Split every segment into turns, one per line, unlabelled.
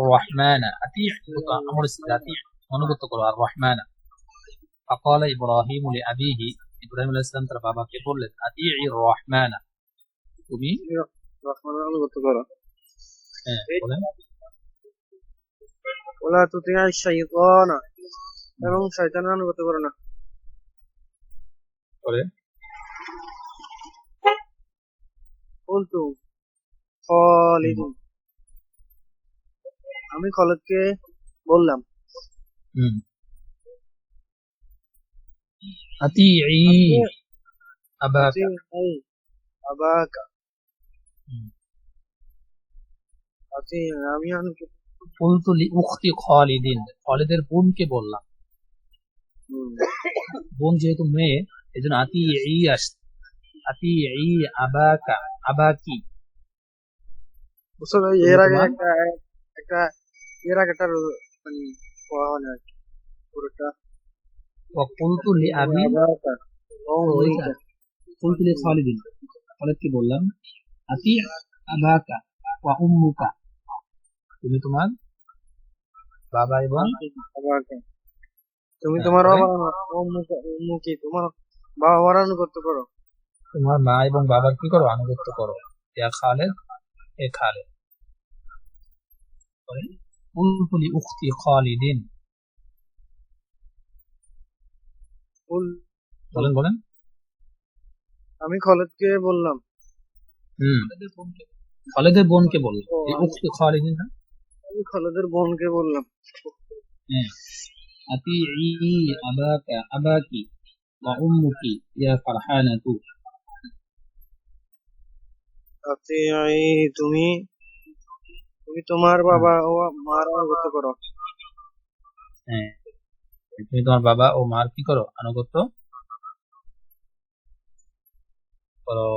الرحمن أطيع أمر أطيع অনুগত করো আর রহমান فقال إبراهيم لأبيه ইব্রাহিম আলাইহিস সালাম তার বাবাকে বললেন আতিই রহমান তুমি
রহমানের অনুগত করো।
হ্যাঁ বলেন
ওয়ালা তুতিআ শাইতান, এবং শয়তানের অনুগত করো না।
করে
বলতো খালিদ, আমি খালিদকে বললাম
আতিই আবাকা
আবাকা, আমি
কুলতু লিউখতি খালিদিন, খালিদের বোনকে বললাম, বোন যেহেতু মেয়ে এজন্য আতিই আসছে, আতিই আবাকা আবাকি।
এর আগে একটা পুরোটা
কুলতু লিআবি কুলতু লিখালিদিন, খালিদকে বললাম আতি আবাকা ওয়া উম্মুকা, তুমি তোমার বাবা এবং
তুমি তোমার উম্মুকে তোমার বাবার আনুগত্য করো,
তোমার মা এবং বাবার কি করো আনুগত্য করো। ইয়া খালিদ, এ খালিদ। কুলতু লিউখতি খালিদিন, বলেন বলেন।
আমি খালিদকে বললাম,
খালিদের বোনকে বললাম, উখতি খালিদিন না,
আমি খালিদের বোনকে বললাম
আতিই আবাকা আবাকি ওয়া উম্মুকি ইয়া ফারহানাতু,
আতিই তুমি তোমার বাবা ও মার আনুগত্য করো।
হ্যাঁ, তুমি তোমার বাবা ও মার কি করো আনুগত্য করো।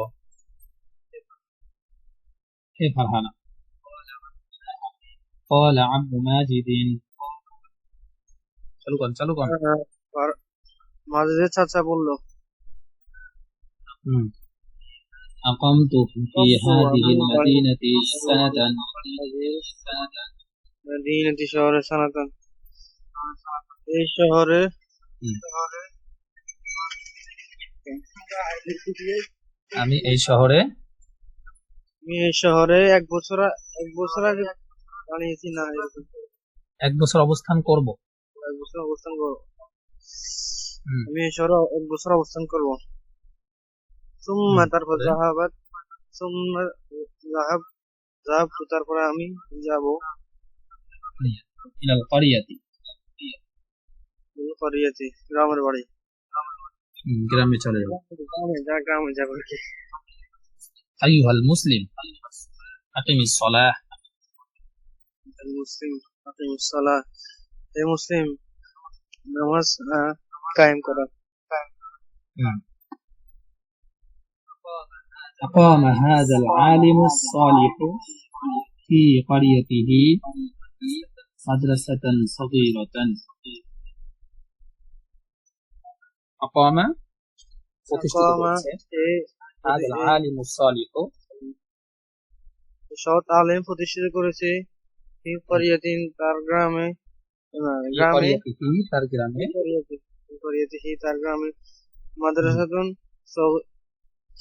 হে ফারহানা قال عبد ماجد চালু কর
মাজিদের চাচা বলল
أقمت في هذه المدينة سنة
শহরে সানাতান, এই শহরে
আমি এই শহরে
1 বছর আগে বানিয়েছি না,
1 বছর অবস্থান করব।
1 বছর অবস্থান করব, আমি এই শহরে 1 বছর অবস্থান করব। তারপর তারপরে আমি যাব
ইলাল ক্বরিয়াতি,
গ্রামের বাড়ি,
গ্রামে চলে যাব।
গ্রামে যাব।
আইয়ুহাল মুসলিম আকিমিস সালাহ,
মুসলিম আকিমিস সালাহ, হে মুসলিম নামাজ কায়েম করা।
أقام هذا العالم الصالح في قريته مدرسة صغيرة। أقام هذا العالم الصالح
সৎ আলেম প্রতিষ্ঠিত করেছে في قريته তার গ্রামে মাদ্রাসাতুন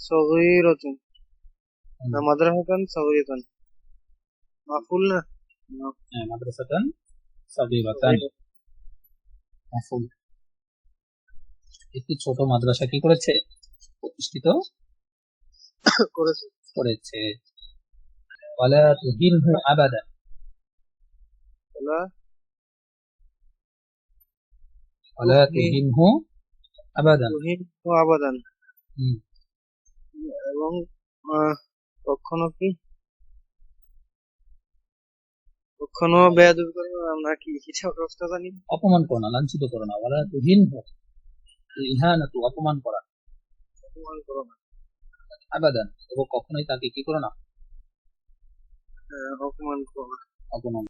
সগীরাতুন, মাদ্রাসাতুন সগীরাতুন মাফুল না,
মাদ্রাসাতুন সগীরাতুন মাফুল, একটি ছোট মাদ্রাসা কি করেছে প্রতিষ্ঠিত করেছে। ওয়ালা তুহিনহু আবাদা, ওয়ালা তুহিনহু আবাদান,
এবং কখনো বেয়াদবি করো না, কি কিছু অবস্থা জানি,
অপমান করো না, লাঞ্ছিত করো না। ওয়ালা তুহিনহু ইহানাতু, অপমান করা, আবাদান, এবং কখনোই তাকে কি করো না,
অপমান করো না।